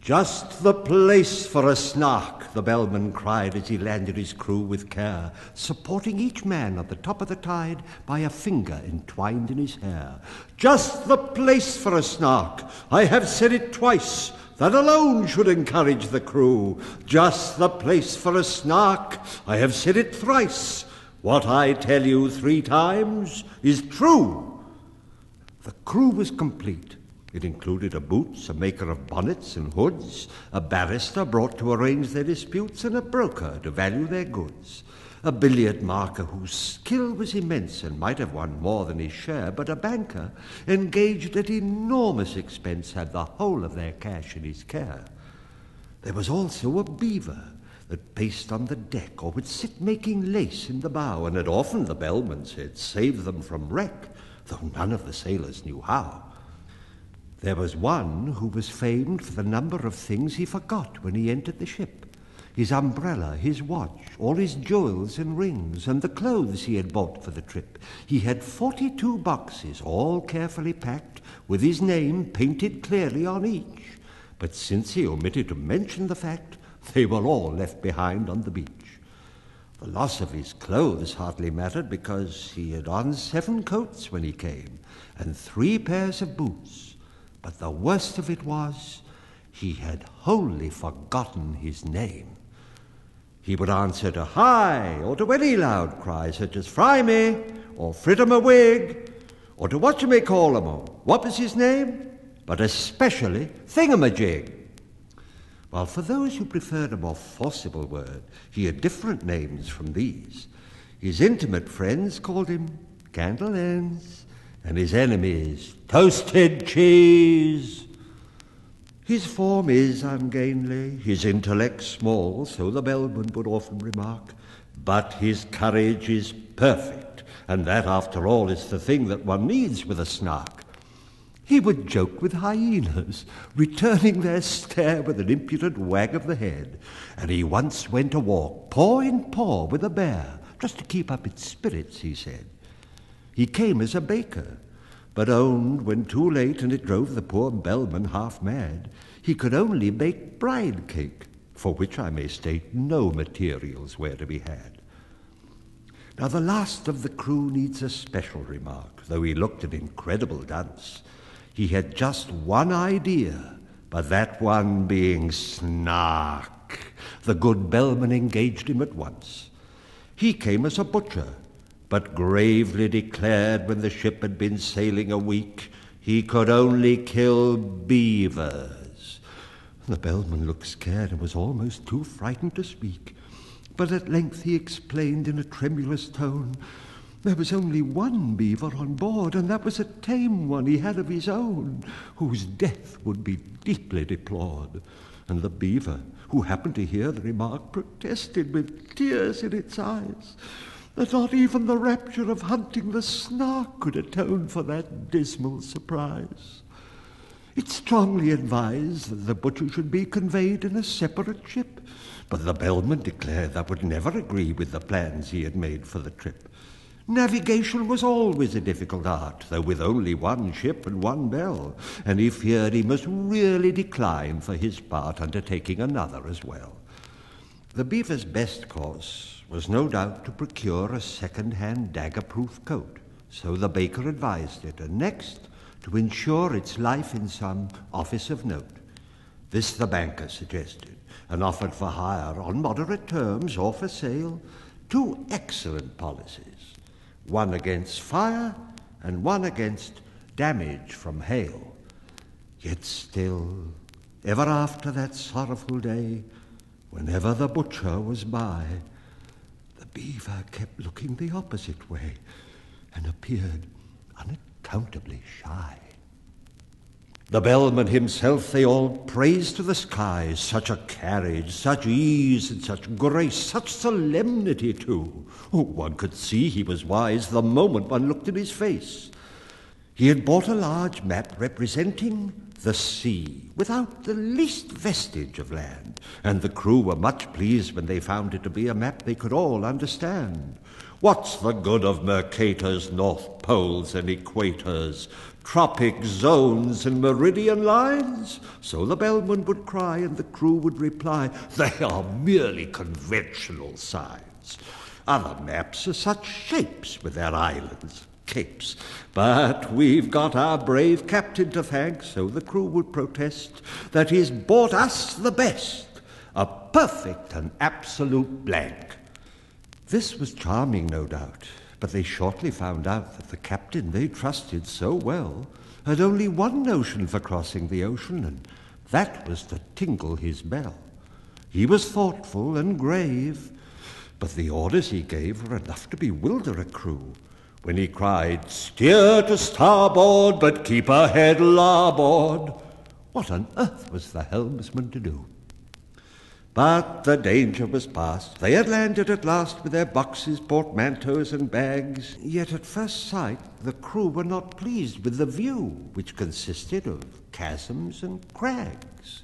"Just the place for a Snark," the bellman cried as he landed his crew with care, supporting each man at the top of the tide by a finger entwined in his hair. "Just the place for a Snark. I have said it twice. That alone should encourage the crew. Just the place for a Snark. I have said it thrice. What I tell you 3 times is true." The crew was complete. It included a boots, a maker of bonnets and hoods, a barrister brought to arrange their disputes, and a broker to value their goods. A billiard marker whose skill was immense and might have won more than his share, but a banker, engaged at enormous expense, had the whole of their cash in his care. There was also a beaver that paced on the deck or would sit making lace in the bow, and had often, the bellman said, saved them from wreck, though none of the sailors knew how. There was one who was famed for the number of things he forgot when he entered the ship. His umbrella, his watch, all his jewels and rings, and the clothes he had bought for the trip. He had 42 boxes, all carefully packed, with his name painted clearly on each. But since he omitted to mention the fact, they were all left behind on the beach. The loss of his clothes hardly mattered, because he had on 7 coats when he came, and 3 pairs of boots. But the worst of it was, he had wholly forgotten his name. He would answer to "Hi," or to any loud cry, such as "Fry me," or "Frit him a wig," or to whatchamacallem, or what was his name? But especially thingamajig. While for those who preferred a more forcible word, he had different names from these. His intimate friends called him Candle Ends, and his enemies Toasted Cheese. His form is ungainly, his intellect small, so the bellman would often remark, but his courage is perfect, and that, after all, is the thing that one needs with a Snark. He would joke with hyenas, returning their stare with an impudent wag of the head, and he once went a walk, paw in paw, with a bear, just to keep up its spirits, he said. He came as a baker, but owned, when too late, and it drove the poor bellman half mad, he could only bake bride cake, for which I may state no materials were to be had. Now the last of the crew needs a special remark, though he looked an incredible dunce. He had just one idea, but that one being Snark. The good bellman engaged him at once. He came as a butcher, but gravely declared when the ship had been sailing a week, he could only kill beavers. The bellman looked scared and was almost too frightened to speak. But at length he explained in a tremulous tone, there was only one beaver on board, and that was a tame one he had of his own, whose death would be deeply deplored. And the beaver, who happened to hear the remark, protested with tears in its eyes that not even the rapture of hunting the Snark could atone for that dismal surprise. It strongly advised that the butcher should be conveyed in a separate ship, but the bellman declared that would never agree with the plans he had made for the trip. Navigation was always a difficult art, though with only one ship and one bell, and he feared he must really decline for his part undertaking another as well. The beaver's best course was no doubt to procure a second-hand dagger-proof coat, so the baker advised it, and next to insure its life in some office of note. This the banker suggested, and offered for hire on moderate terms or for sale 2 excellent policies, one against fire and one against damage from hail. Yet still, ever after that sorrowful day, whenever the butcher was by, the beaver kept looking the opposite way and appeared unaccountably shy. The bellman himself they all praised to the skies. Such a carriage, such ease, and such grace, such solemnity too. Oh, one could see he was wise the moment one looked in his face. He had bought a large map representing the sea, without the least vestige of land, and the crew were much pleased when they found it to be a map they could all understand. What's the good of Mercator's North Poles and Equators, tropic zones and meridian lines? So the bellman would cry, and the crew would reply, they are merely conventional signs. Other maps are such shapes with their islands, capes. But we've got our brave captain to thank, so the crew would protest, that he's bought us the best, a perfect and absolute blank. This was charming, no doubt, but they shortly found out that the captain they trusted so well had only one notion for crossing the ocean, and that was to tingle his bell. He was thoughtful and grave, but the orders he gave were enough to bewilder a crew. When he cried, steer to starboard, but keep ahead larboard, what on earth was the helmsman to do? But the danger was past. They had landed at last with their boxes, portmanteaus, and bags. Yet at first sight the crew were not pleased with the view, which consisted of chasms and crags.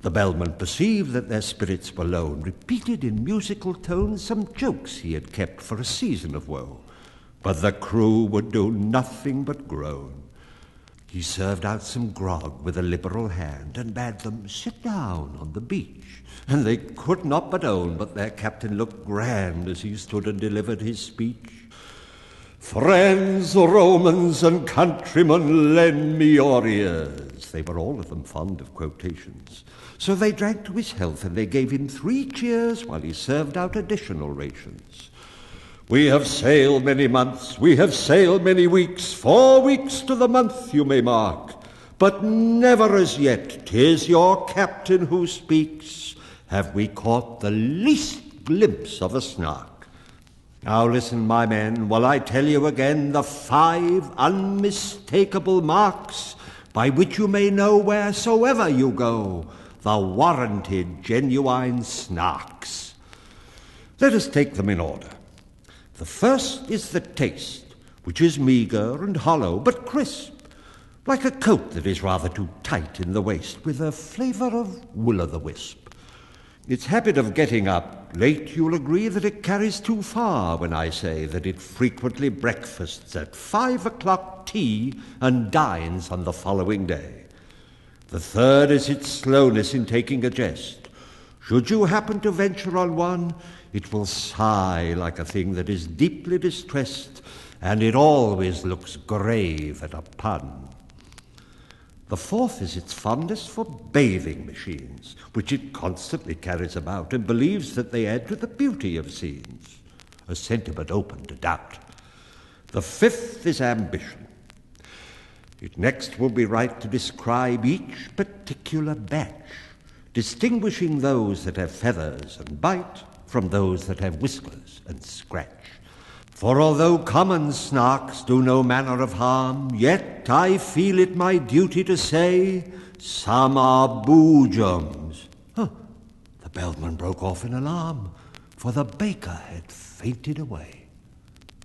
The bellman perceived that their spirits were low, and repeated in musical tones some jokes he had kept for a season of woe. But the crew would do nothing but groan. He served out some grog with a liberal hand, and bade them sit down on the beach. And they could not but own but their captain looked grand as he stood and delivered his speech. Friends, Romans, and countrymen, lend me your ears. They were all of them fond of quotations. So they drank to his health, and they gave him 3 cheers while he served out additional rations. We have sailed many months, we have sailed many weeks, 4 weeks to the month you may mark, but never as yet, 'tis your captain who speaks, have we caught the least glimpse of a Snark. Now listen, my men, while I tell you again the 5 unmistakable marks by which you may know wheresoever you go, the warranted genuine Snarks. Let us take them in order. The first is the taste, which is meagre and hollow, but crisp, like a coat that is rather too tight in the waist, with a flavour of will-o'-the-wisp. Its habit of getting up late, you'll agree that it carries too far when I say that it frequently breakfasts at 5 o'clock tea and dines on the following day. The third is its slowness in taking a jest. Should you happen to venture on one, it will sigh like a thing that is deeply distressed, and it always looks grave at a pun. The fourth is its fondness for bathing machines, which it constantly carries about and believes that they add to the beauty of scenes, a sentiment open to doubt. The fifth is ambition. It next will be right to describe each particular batch, distinguishing those that have feathers and bite from those that have whiskers and scratch. For although common Snarks do no manner of harm, yet I feel it my duty to say, some are boojums. The bellman broke off in alarm, for the baker had fainted away.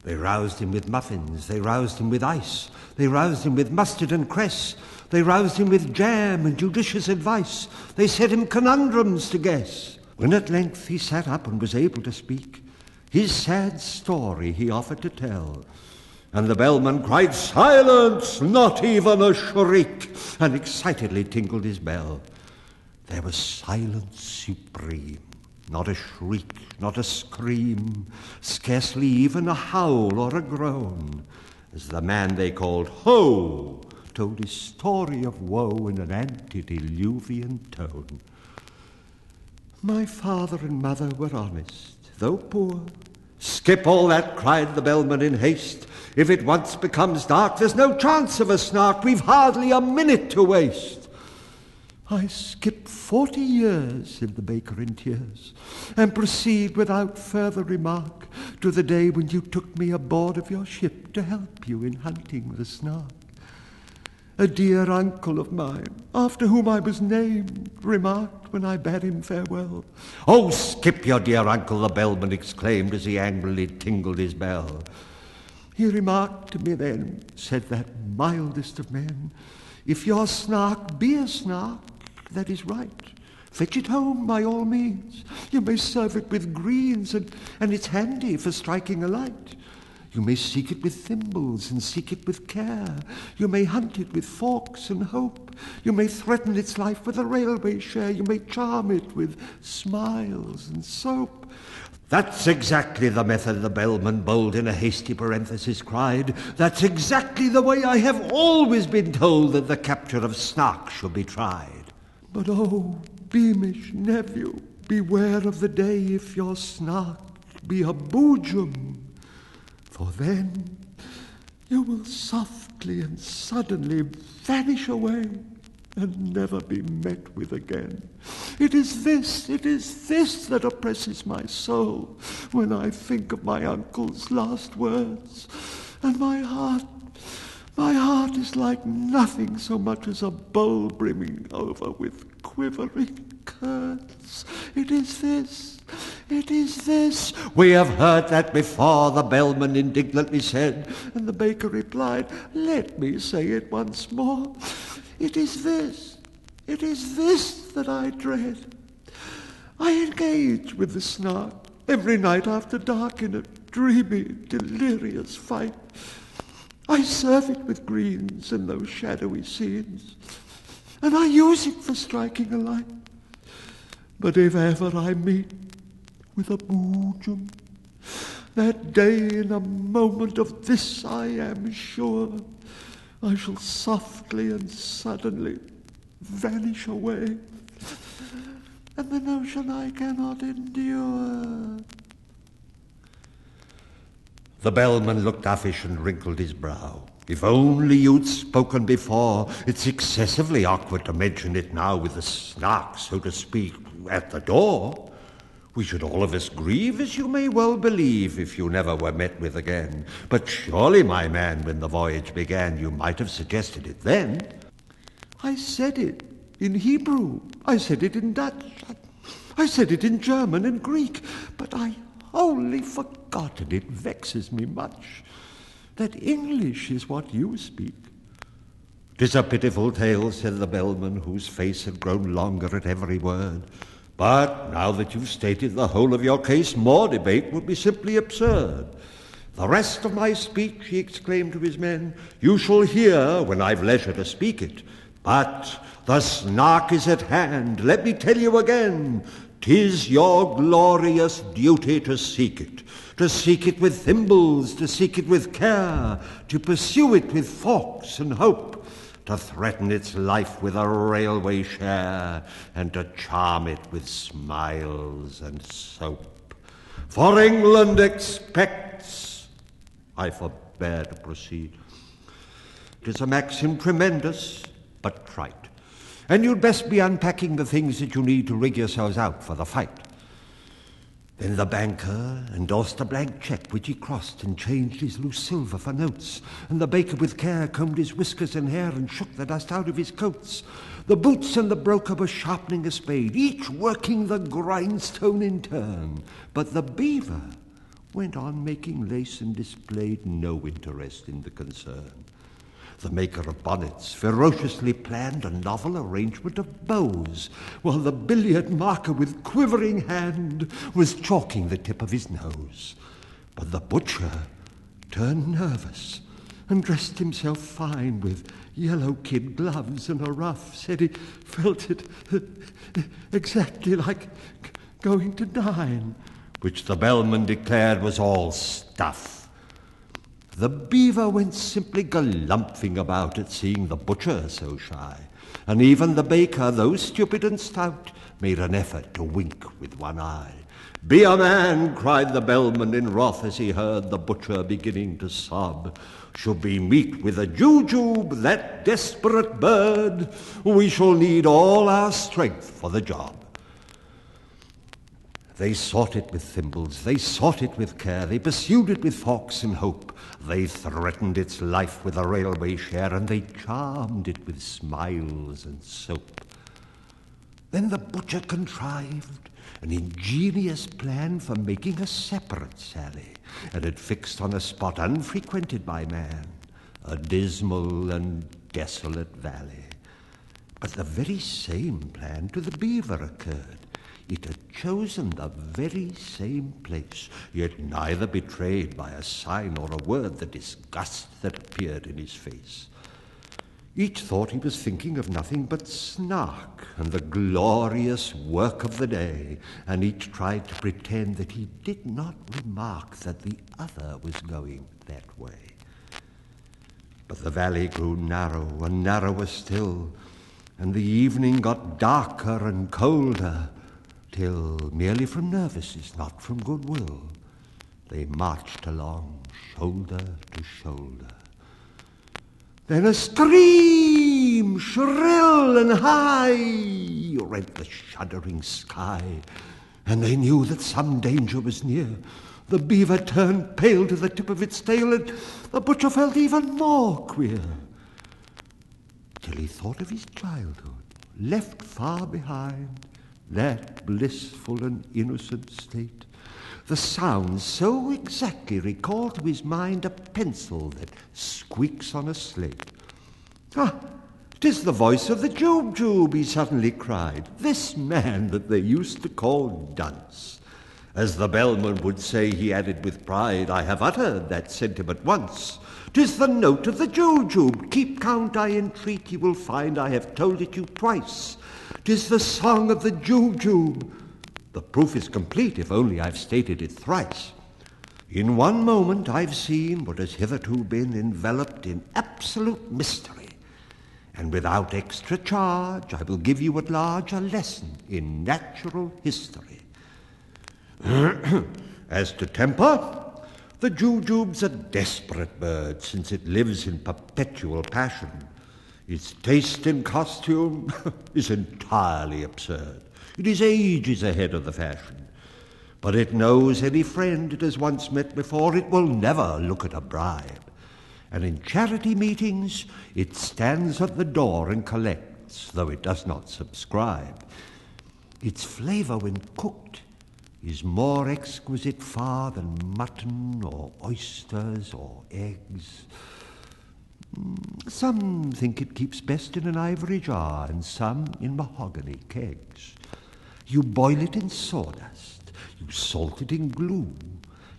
They roused him with muffins, they roused him with ice, they roused him with mustard and cress, they roused him with jam and judicious advice, they set him conundrums to guess. When at length he sat up and was able to speak, his sad story he offered to tell, and the bellman cried, silence, not even a shriek, and excitedly tingled his bell. There was silence supreme, not a shriek, not a scream, scarcely even a howl or a groan, as the man they called Ho told his story of woe in an antediluvian tone. My father and mother were honest, though poor. Skip all that, cried the bellman in haste. If it once becomes dark, there's no chance of a Snark. We've hardly a minute to waste. I skip 40 years, said the baker in tears, and proceed without further remark to the day when you took me aboard of your ship to help you in hunting the Snark. A dear uncle of mine, after whom I was named, remarked when I bade him farewell. Oh, skip your dear uncle, the bellman exclaimed as he angrily tingled his bell. He remarked to me then, said that mildest of men, if your Snark be a Snark, that is right. Fetch it home by all means. You may serve it with greens, and it's handy for striking a light. You may seek it with thimbles and seek it with care. You may hunt it with forks and hope. You may threaten its life with a railway share. You may charm it with smiles and soap. That's exactly the method, the bellman bold in a hasty parenthesis cried. That's exactly the way I have always been told that the capture of Snark should be tried. But oh, beamish nephew, beware of the day if your Snark be a boojum. For then you will softly and suddenly vanish away and never be met with again. It is this that oppresses my soul when I think of my uncle's last words. And my heart is like nothing so much as a bowl brimming over with quivering curds. It is this. We have heard that before, the bellman indignantly said, and the baker replied, let me say it once more. It is this that I dread. I engage with the Snark every night after dark in a dreamy, delirious fight. I serve it with greens in those shadowy scenes, and I use it for striking a light. But if ever I meet with a boojum, that day in a moment of this I am sure I shall softly and suddenly vanish away, and the notion I cannot endure. The bellman looked uffish and wrinkled his brow. If only you'd spoken before. It's excessively awkward to mention it now with the Snark, so to speak, at the door. We should all of us grieve, as you may well believe, if you never were met with again. But surely, my man, when the voyage began, you might have suggested it then. I said it in Hebrew. I said it in Dutch. I said it in German and Greek. But I wholly forgot, and it vexes me much, that English is what you speak. 'Tis a pitiful tale, said the bellman, whose face had grown longer at every word. But now that you've stated the whole of your case, more debate would be simply absurd. The rest of my speech, he exclaimed to his men, you shall hear when I've leisure to speak it. But the Snark is at hand. Let me tell you again, 'tis your glorious duty to seek it with thimbles, to seek it with care, to pursue it with forks and hope, to threaten its life with a railway share, and to charm it with smiles and soap. For England expects... I forbear to proceed. 'Tis a maxim tremendous, but trite, and you'd best be unpacking the things that you need to rig yourselves out for the fight. Then the banker endorsed a blank cheque, which he crossed and changed his loose silver for notes, and the baker with care combed his whiskers and hair and shook the dust out of his coats. The boots and the broker were sharpening a spade, each working the grindstone in turn, but the beaver went on making lace and displayed no interest in the concern. The maker of bonnets ferociously planned a novel arrangement of bows, while the billiard marker with quivering hand was chalking the tip of his nose. But the butcher turned nervous and dressed himself fine with yellow kid gloves and a ruff, said he felt it exactly like going to dine, which the bellman declared was all stuff. The beaver went simply galumphing about at seeing the butcher so shy, and even the baker, though stupid and stout, made an effort to wink with one eye. Be a man, cried the bellman in wrath as he heard the butcher beginning to sob. Should we meet with a jujube, that desperate bird, we shall need all our strength for the job. They sought it with thimbles, they sought it with care, they pursued it with forks and hope, they threatened its life with a railway share, and they charmed it with smiles and soap. Then the butcher contrived an ingenious plan for making a separate sally, and had fixed on a spot unfrequented by man, a dismal and desolate valley. But the very same plan to the beaver occurred. It had chosen the very same place, yet neither betrayed by a sign or a word the disgust that appeared in his face. Each thought he was thinking of nothing but Snark and the glorious work of the day, and each tried to pretend that he did not remark that the other was going that way. But the valley grew narrow and narrower still, and the evening got darker and colder, till, merely from nervousness, not from goodwill, they marched along shoulder to shoulder. Then a scream, shrill and high, rent the shuddering sky, and they knew that some danger was near. The beaver turned pale to the tip of its tail, and the butcher felt even more queer, till he thought of his childhood, left far behind, that blissful and innocent state. The sound so exactly recalled to his mind a pencil that squeaks on a slate. "Ah, 'tis the voice of the Jube," he suddenly cried, "this man that they used to call Dunce. As the bellman would say," he added with pride, "I have uttered that sentiment once. 'Tis the note of the Jube. Keep count, I entreat. You will find I have told it you twice. 'Tis the song of the Jube. The proof is complete if only I've stated it thrice. In one moment I've seen what has hitherto been enveloped in absolute mystery, and without extra charge I will give you at large a lesson in natural history. As to temper, the Jujube's a desperate bird, since it lives in perpetual passion. Its taste in costume is entirely absurd. It is ages ahead of the fashion. But it knows any friend it has once met before. It will never look at a bribe. And in charity meetings, it stands at the door and collects, though it does not subscribe. Its flavor when cooked is more exquisite far than mutton or oysters or eggs. Some think it keeps best in an ivory jar, and some in mahogany kegs. You boil it in sawdust, you salt it in glue,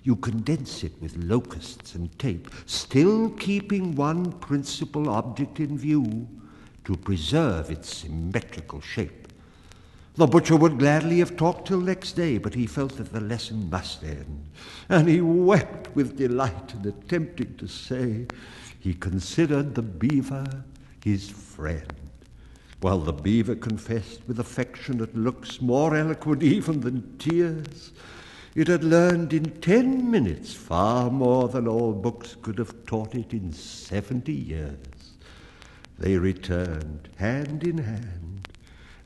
you condense it with locusts and tape, still keeping one principal object in view, to preserve its symmetrical shape. The butcher would gladly have talked till next day, but he felt that the lesson must end, and he wept with delight in attempting to say he considered the beaver his friend, while the beaver confessed with affectionate looks more eloquent even than tears, it had learned in 10 minutes far more than all books could have taught it in 70 years. They returned hand in hand,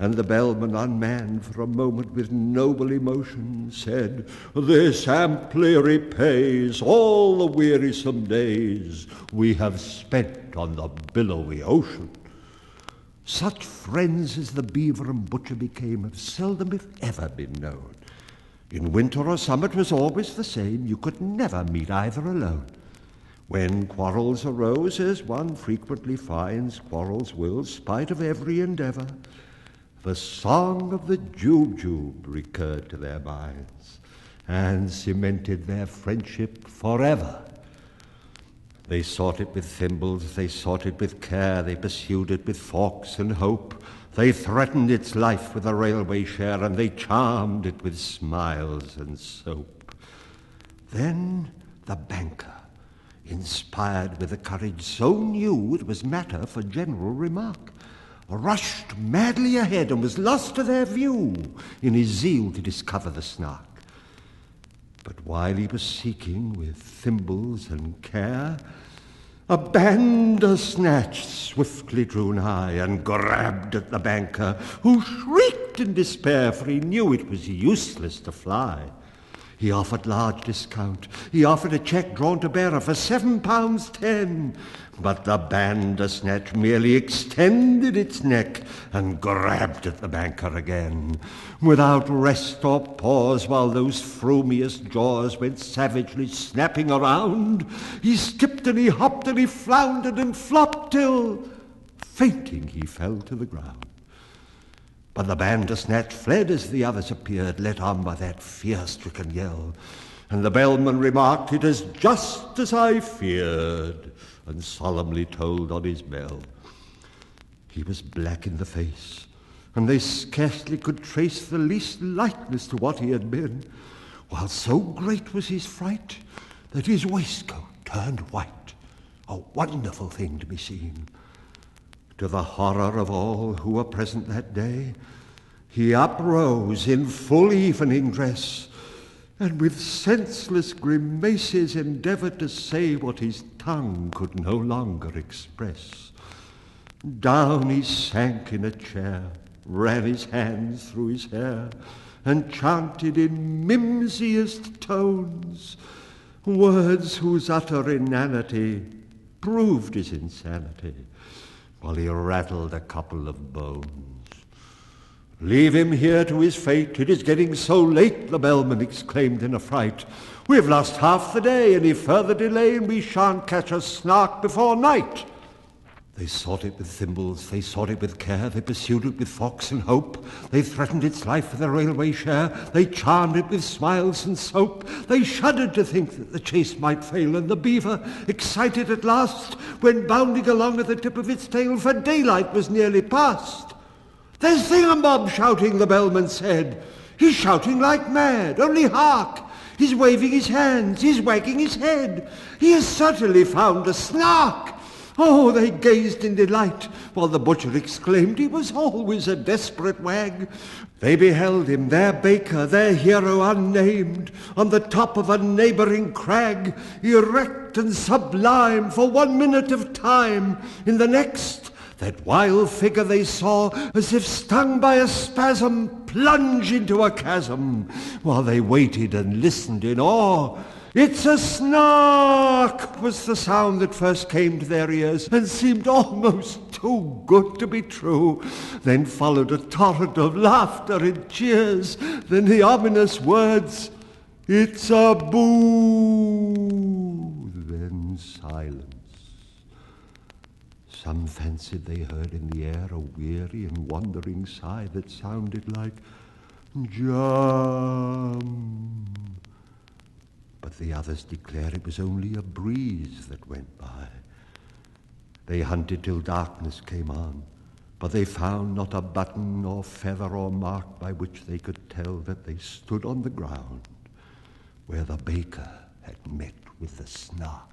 and the bellman, unmanned for a moment with noble emotion, said, "This amply repays all the wearisome days we have spent on the billowy ocean." Such friends as the beaver and butcher became have seldom, if ever, been known. In winter or summer it was always the same. You could never meet either alone. When quarrels arose, as one frequently finds quarrels will, spite of every endeavor, the song of the Jube recurred to their minds and cemented their friendship forever. They sought it with thimbles, they sought it with care, they pursued it with forks and hope. They threatened its life with a railway share, and they charmed it with smiles and soap. Then the banker, inspired with a courage so new it was matter for general remark, rushed madly ahead and was lost to their view in his zeal to discover the Snark. But while he was seeking with thimbles and care, a Bandersnatch swiftly drew nigh and grabbed at the banker, who shrieked in despair, for he knew it was useless to fly. He offered large discount. He offered a cheque drawn to bearer for £7.10. But the Bandersnatch merely extended its neck and grabbed at the banker again, without rest or pause, while those frumious jaws went savagely snapping around. He skipped and he hopped and he floundered and flopped till, fainting, he fell to the ground. But the Bandersnatch fled as the others appeared, led on by that fear-stricken yell. And the bellman remarked, "It is just as I feared," and solemnly tolled on his bell. He was black in the face, and they scarcely could trace the least likeness to what he had been, while so great was his fright that his waistcoat turned white, a wonderful thing to be seen. To the horror of all who were present that day, he uprose in full evening dress, and with senseless grimaces endeavoured to say what his tongue could no longer express. Down he sank in a chair, ran his hands through his hair, and chanted in mimsiest tones words whose utter inanity proved his insanity, while he rattled a couple of bones. "Leave him here to his fate. It is getting so late," the bellman exclaimed in a fright. "We've lost half the day. Any further delay, and we shan't catch a Snark before night." They sought it with thimbles, they sought it with care, they pursued it with fox and hope, they threatened its life with a railway share, they charmed it with smiles and soap, they shuddered to think that the chase might fail, and the beaver, excited at last, went bounding along at the tip of its tail, for daylight was nearly past. "There's Thingumbob shouting," the bellman said. "He's shouting like mad, only hark! He's waving his hands, he's wagging his head. He has certainly found a Snark." Oh, they gazed in delight, while the butcher exclaimed he was always a desperate wag. They beheld him, their baker, their hero unnamed, on the top of a neighbouring crag, erect and sublime for 1 minute of time. In the next, that wild figure they saw, as if stung by a spasm, plunge into a chasm, while they waited and listened in awe. "It's a Snark!" was the sound that first came to their ears, and seemed almost too good to be true. Then followed a torrent of laughter and cheers, then the ominous words, "It's a boo!" Then silence. Some fancied they heard in the air a weary and wandering sigh that sounded like "Jam." But the others declare it was only a breeze that went by. They hunted till darkness came on, but they found not a button or feather or mark by which they could tell that they stood on the ground where the baker had met with the Snark.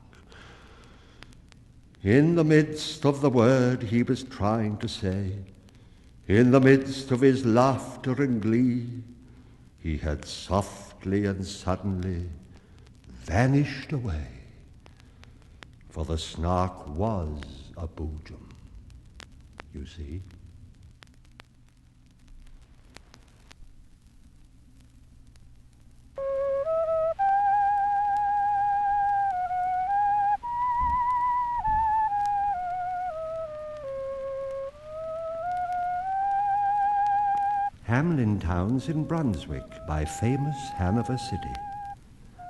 In the midst of the word he was trying to say, in the midst of his laughter and glee, he had softly and suddenly vanished away, for the Snark was a boojum, you see. Hamlin Towns in Brunswick by famous Hanover City.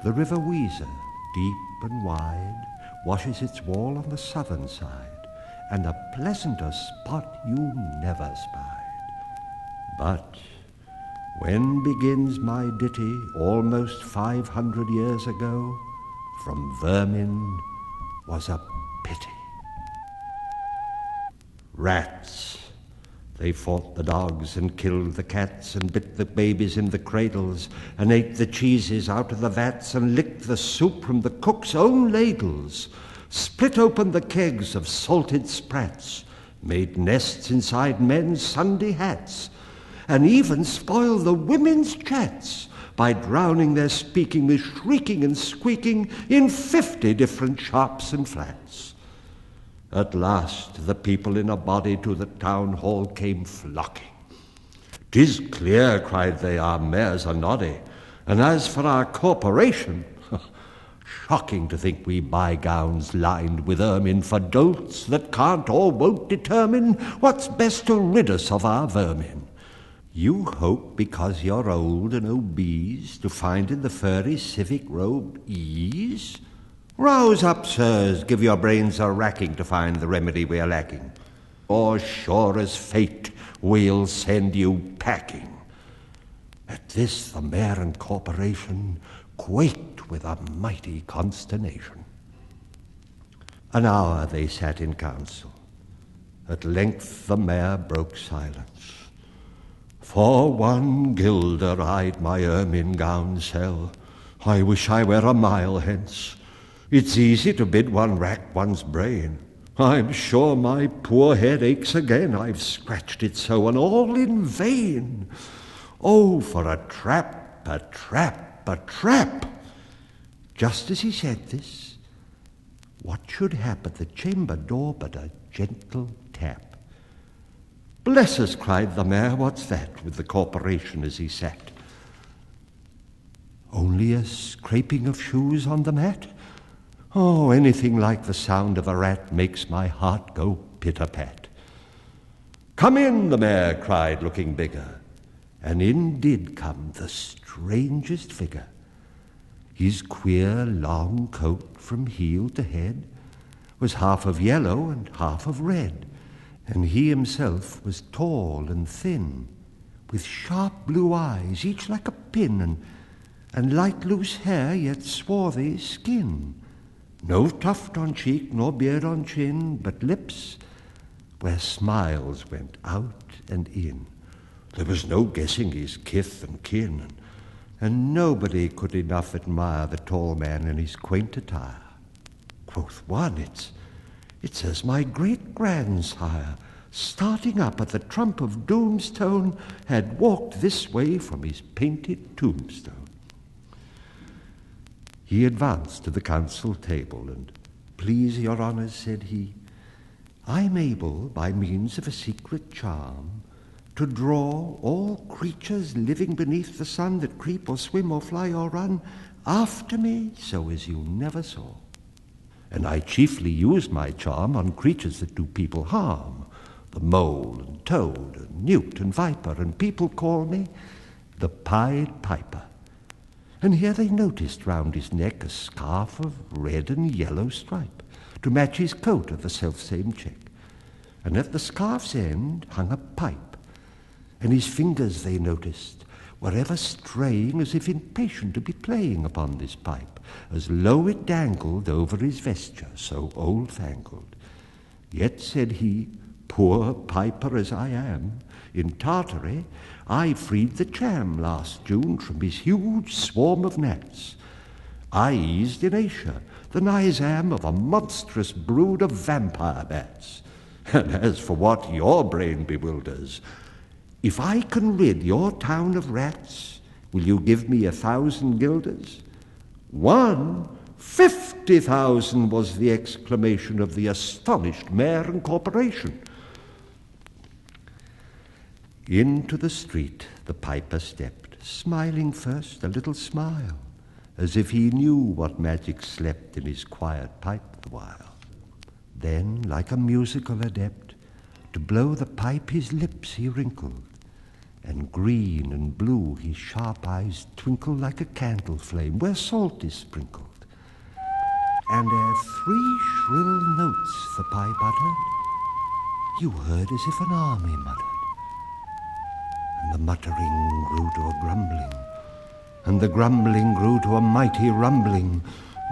The river Weser, deep and wide, washes its wall on the southern side, and a pleasanter spot you never spied. But when begins my ditty, almost 500 years ago, from vermin was a pity. Rats. They fought the dogs and killed the cats and bit the babies in the cradles and ate the cheeses out of the vats and licked the soup from the cook's own ladles, split open the kegs of salted sprats, made nests inside men's Sunday hats, and even spoiled the women's chats by drowning their speaking with shrieking and squeaking in 50 different shops and flats. At last the people in a body to the town hall came flocking. "'Tis clear," cried they, "our mayors are noddy, and as for our corporation, shocking to think we buy gowns lined with ermine for dolts that can't or won't determine what's best to rid us of our vermin. You hope because you're old and obese to find in the furry civic robe ease? Rouse up, sirs, give your brains a racking to find the remedy we are lacking. Or sure as fate, we'll send you packing. At this the mayor and corporation quaked with a mighty consternation. An hour they sat in council. At length the mayor broke silence. For 1 guilder I'd my ermine gown sell. I wish I were a mile hence. It's easy to bid one rack one's brain. I'm sure my poor head aches again. I've scratched it so, and all in vain. Oh, for a trap, a trap, a trap! Just as he said this, what should hap at the chamber door but a gentle tap? Bless us, cried the mayor, what's that? With the corporation as he sat. Only a scraping of shoes on the mat? Oh, anything like the sound of a rat makes my heart go pit-a-pat. Come in, the mayor cried, looking bigger. And in did come the strangest figure. His queer long coat from heel to head was half of yellow and half of red, and he himself was tall and thin, with sharp blue eyes, each like a pin, and light loose hair, yet swarthy skin. No tuft on cheek, nor beard on chin, but lips where smiles went out and in. There was no guessing his kith and kin, and nobody could enough admire the tall man in his quaint attire. Quoth one, it's as my great-grandsire, starting up at the trump of doom's tone, had walked this way from his painted tombstone. He advanced to the council table, and, please your honours, said he, I'm able, by means of a secret charm, to draw all creatures living beneath the sun that creep or swim or fly or run after me so as you never saw. And I chiefly use my charm on creatures that do people harm, the mole and toad and newt and viper, and people call me the Pied Piper. And here they noticed round his neck a scarf of red and yellow stripe, to match his coat of the selfsame check. And at the scarf's end hung a pipe, and his fingers, they noticed, were ever straying as if impatient to be playing upon this pipe, as low it dangled over his vesture, so old-fangled. Yet, said he, poor piper as I am, in Tartary I freed the cham last June from his huge swarm of gnats. I eased in Asia the nizam of a monstrous brood of vampire bats. And as for what your brain bewilders, if I can rid your town of rats, will you give me 1,000 guilders? 50,000 was the exclamation of the astonished mayor and corporation. Into the street the piper stepped, smiling first a little smile, as if he knew what magic slept in his quiet pipe the while. Then, like a musical adept, to blow the pipe his lips he wrinkled, and green and blue his sharp eyes twinkled like a candle flame where salt is sprinkled. And ere 3 shrill notes the pipe uttered, you heard as if an army muttered. And the muttering grew to a grumbling, and the grumbling grew to a mighty rumbling.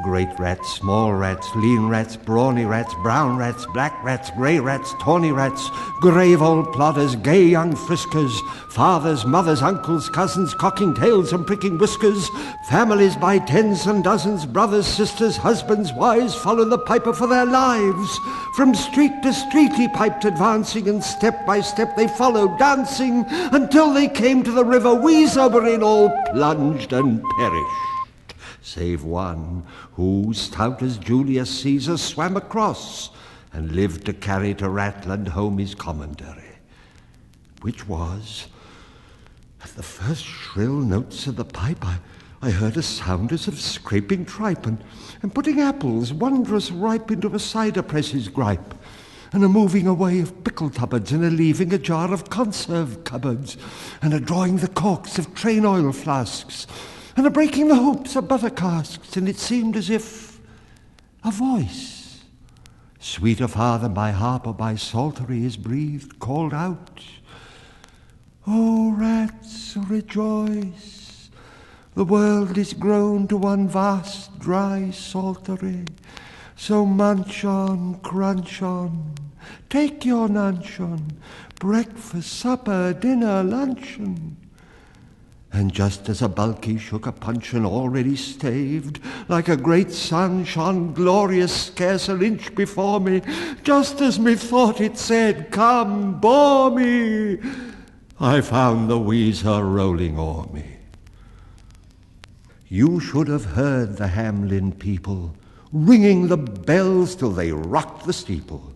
Great rats, small rats, lean rats, brawny rats, brown rats, black rats, grey rats, tawny rats, grave old plodders, gay young friskers, fathers, mothers, uncles, cousins, cocking tails and pricking whiskers, families by tens and dozens, brothers, sisters, husbands, wives, follow the piper for their lives. From street to street he piped advancing, and step by step they followed, dancing, until they came to the river Weser, wherein all plunged and perished, save one who, stout as Julius Caesar, swam across and lived to carry to Ratland home his commentary, which was, at the first shrill notes of the pipe, I heard a sound as of scraping tripe, and putting apples wondrous ripe into a cider press's gripe, and a moving away of pickle tubbards, and a leaving a jar of conserve cupboards, and a drawing the corks of train oil flasks, and a breaking the hoops of butter casks, and it seemed as if a voice, sweeter far than by harp or by psaltery is breathed, called out, O rats, rejoice! The world is grown to one vast dry saltery. So munch on, crunch on, take your nuncheon, breakfast, supper, dinner, luncheon. And just as a bulky sugar puncheon already staved, like a great sun shone glorious scarce an inch before me, just as methought it said, come, bore me, I found the Weser rolling o'er me. You should have heard the Hamlin people ringing the bells till they rocked the steeple.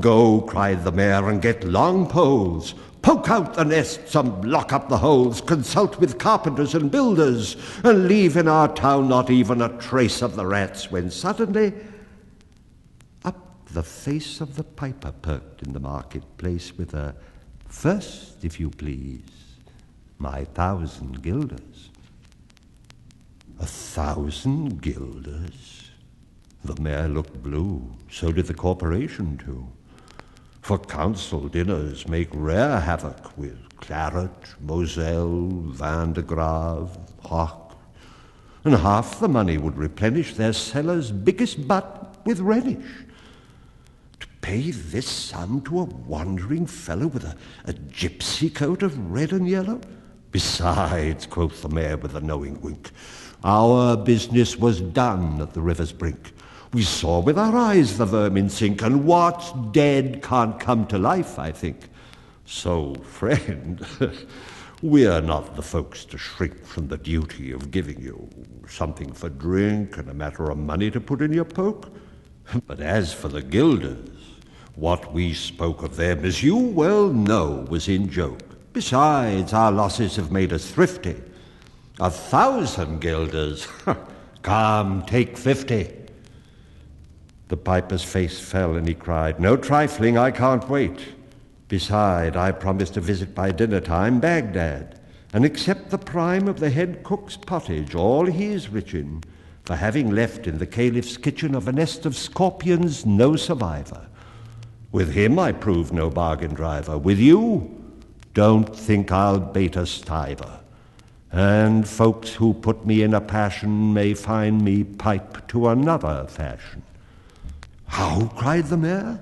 Go, cried the mayor, and get long poles, poke out the nests and block up the holes, consult with carpenters and builders, and leave in our town not even a trace of the rats, when suddenly up the face of the piper perked in the marketplace with a first, if you please, my 1,000 guilders. 1,000 guilders? The mayor looked blue, so did the corporation too. For council dinners make rare havoc with claret, moselle, vin de grave, hock, and half the money would replenish their cellar's biggest butt with relish. To pay this sum to a wandering fellow with a gypsy coat of red and yellow? Besides, quoth the mayor with a knowing wink, our business was done at the river's brink. We saw with our eyes the vermin sink, and what's dead can't come to life, I think. So, friend, we're not the folks to shrink from the duty of giving you something for drink and a matter of money to put in your poke. But as for the guilders, what we spoke of them, as you well know, was in joke. Besides, our losses have made us thrifty. 1,000 guilders. Come, take 50. The piper's face fell and he cried, no trifling, I can't wait. Beside, I promised to visit by dinner time Baghdad, and accept the prime of the head cook's pottage, all he is rich in, for having left in the caliph's kitchen of a nest of scorpions no survivor. With him I prove no bargain driver. With you, don't think I'll bait a stiver. And folks who put me in a passion may find me pipe to another fashion. How? Cried the mayor.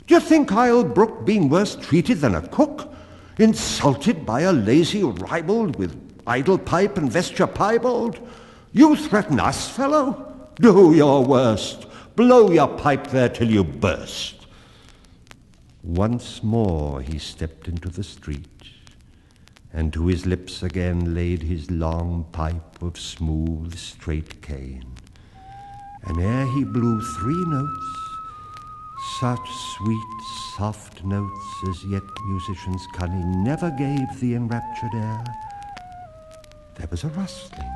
Do you think I'll brook being worse treated than a cook? Insulted by a lazy ribald with idle pipe and vesture piebald? You threaten us, fellow? Do your worst. Blow your pipe there till you burst. Once more he stepped into the street, and to his lips again laid his long pipe of smooth, straight cane. And ere he blew 3 notes, such sweet, soft notes as yet musician's cunning never gave the enraptured air, there was a rustling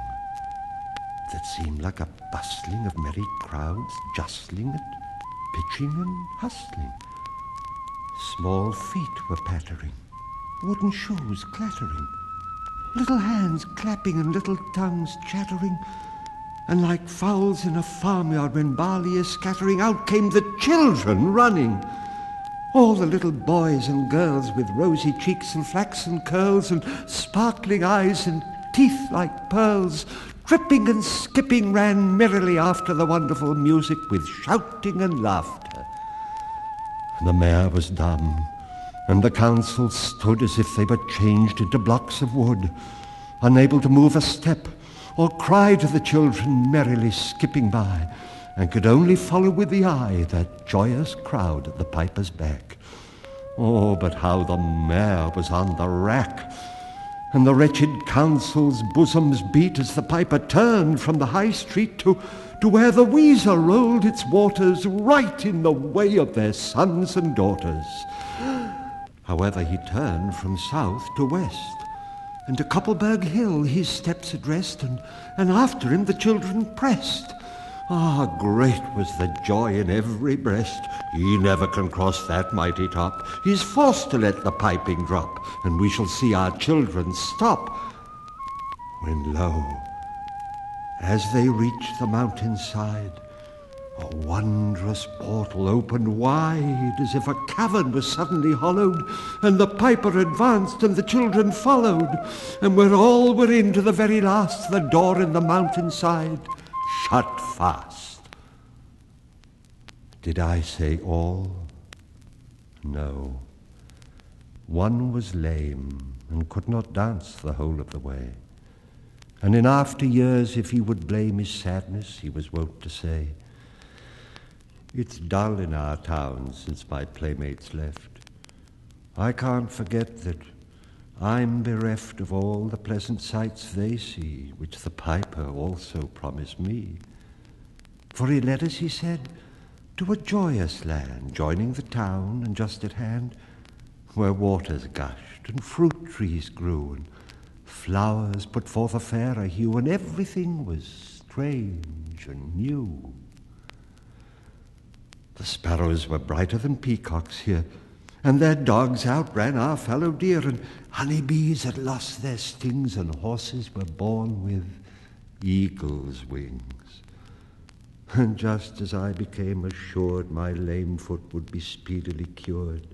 that seemed like a bustling of merry crowds, justling and pitching and hustling. Small feet were pattering, wooden shoes clattering, little hands clapping and little tongues chattering, and like fowls in a farmyard when barley is scattering, out came the children running. All the little boys and girls with rosy cheeks and flaxen curls and sparkling eyes and teeth like pearls, tripping and skipping, ran merrily after the wonderful music with shouting and laughter. The mayor was dumb, and the council stood as if they were changed into blocks of wood, unable to move a step or cry to the children merrily skipping by, and could only follow with the eye that joyous crowd at the piper's back. Oh, but how the mayor was on the rack, and the wretched council's bosoms beat as the piper turned from the high street to where the Weser rolled its waters, right in the way of their sons and daughters. However, he turned from south to west, and to Koppelberg Hill his steps addressed, and after him the children pressed. Ah, great was the joy in every breast. He never can cross that mighty top. He's forced to let the piping drop, and we shall see our children stop. When lo, as they reached the mountainside, A wondrous portal opened wide, as if a cavern was suddenly hollowed, and the piper advanced, and the children followed, and when all were in to the very last, the door in the mountainside shut fast. Did I say all? No. One was lame, and could not dance the whole of the way. And in after years, if he would blame his sadness, he was wont to say, "It's dull in our town since my playmates left. I can't forget that I'm bereft of all the pleasant sights they see, which the piper also promised me. For he led us," he said, "to a joyous land, joining the town, and just at hand, where waters gushed, and fruit trees grew, and flowers put forth a fairer hue, and everything was strange and new. The sparrows were brighter than peacocks here, and their dogs outran our fallow deer, and honeybees had lost their stings, and horses were born with eagle's wings. And just as I became assured my lame foot would be speedily cured,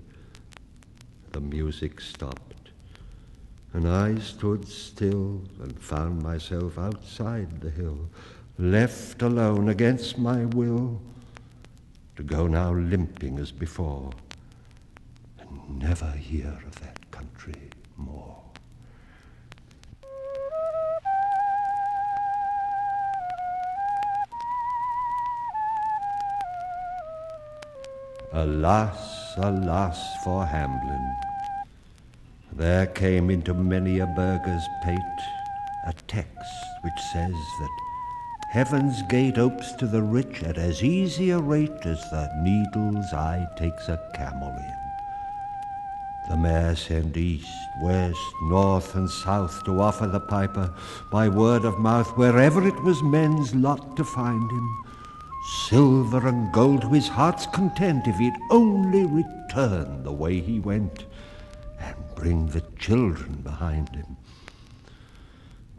the music stopped, and I stood still and found myself outside the hill, left alone against my will, to go now limping as before, and never hear of that country more. Alas, alas for Hamblin! There came into many a burgher's pate a text which says that heaven's gate opes to the rich at as easy a rate as the needle's eye takes a camel in. The mayor sent east, west, north, and south to offer the piper, by word of mouth, wherever it was men's lot to find him, silver and gold to his heart's content, if he'd only return the way he went, and bring the children behind him.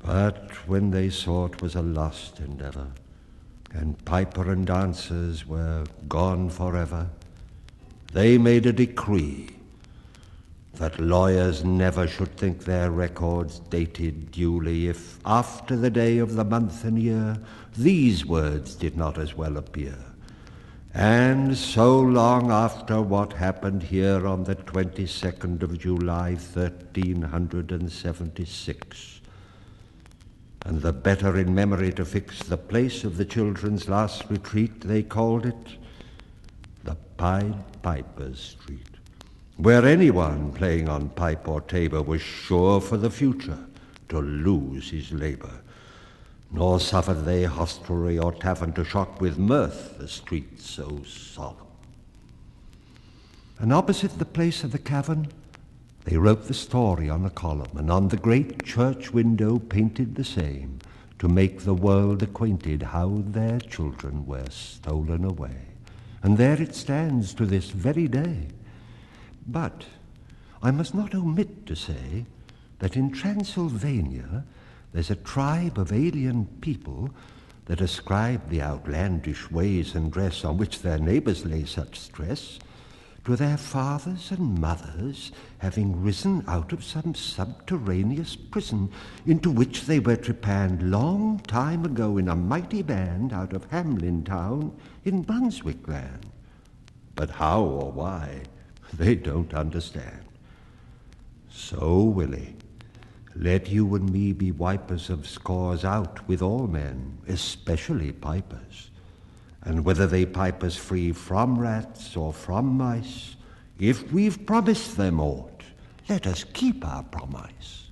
But when they saw 'twas a lost endeavor, and piper and dancers were gone forever, they made a decree that lawyers never should think their records dated duly, if after the day of the month and year these words did not as well appear. And so long after what happened here on the 22nd of July, 1376, and the better in memory to fix the place of the children's last retreat, they called it the Pied Piper's Street, where anyone playing on pipe or tabor was sure for the future to lose his labor. Nor suffered they hostelry or tavern to shock with mirth the street so solemn. And opposite the place of the cavern, they wrote the story on a column, and on the great church window painted the same, to make the world acquainted how their children were stolen away. And there it stands to this very day. But I must not omit to say that in Transylvania there's a tribe of alien people that ascribe the outlandish ways and dress on which their neighbors lay such stress to their fathers and mothers having risen out of some subterraneous prison into which they were trepanned long time ago in a mighty band out of Hamlin town in Brunswick land. But how or why, they don't understand. So, Willie, let you and me be wipers of scores out with all men, especially pipers. And whether they pipe us free from rats or from mice, if we've promised them aught, let us keep our promise.